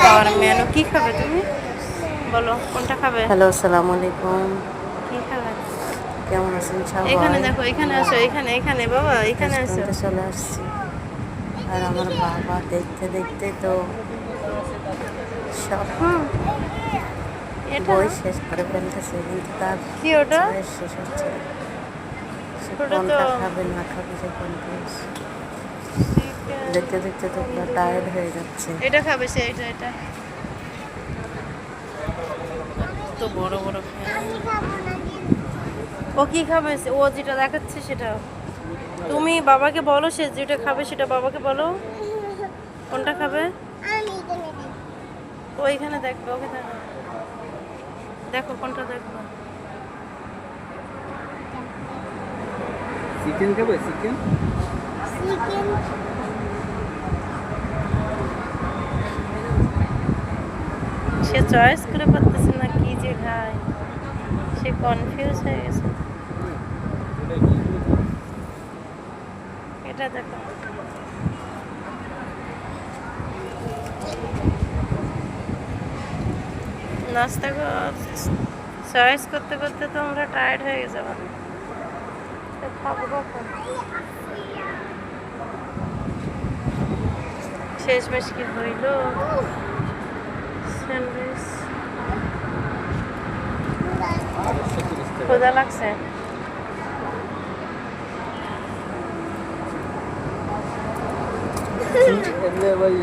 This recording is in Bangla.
খাওয়ার মেনু কি খাবে তুমি বলো, কোনটা খাবে? হ্যালো, আসসালামু আলাইকুম। কি খাবে? কেমন আছেন এখানে সবাই? দেখো, এখানে আসো, এখানে এখানে বাবা, এখানে আসো। রেস্টুরেন্টে চলে আসছি। আর আমার বাবা দেখতে দেখতে তো সব হুম, এটা বই শেষ করে ফেলতেছে, কিন্তু তার কি ওটা? চয়েস শেষ হচ্ছে না। সে ওটা তো কোনটা খাবে না খাবে সে কনফিউজ। চিকেন। দেখতে দেখতে তো পুরো টায়ার্ড হয়ে যাচ্ছে। এটা খাবে সে, এটা তো বড় বড় ফ্যান। ও কি খাবে ও যেটা দেখাচ্ছে সেটা তুমি বাবাকে বলো, সে যেটা খাবে সেটা বাবাকে বলো। কোনটা খাবে? ও এখানে দেখবে, ওকে দেখো, দেখো কোনটা দেখবো। চিকেন খাবে? চিকেন সে চয়েস করে পারতেছে না কি যে খায়, সে কনফিউজ হয়ে গেছে। এটা দেখো, নাস্তা চয়েস করতে করতে তোমরা টায়ার্ড হয়ে গেছে। খাবো কখন? শেষমেশ কি হইল? স্যান্ডউইচ। ক্ষুধা লাগছে? એટલે ભાઈ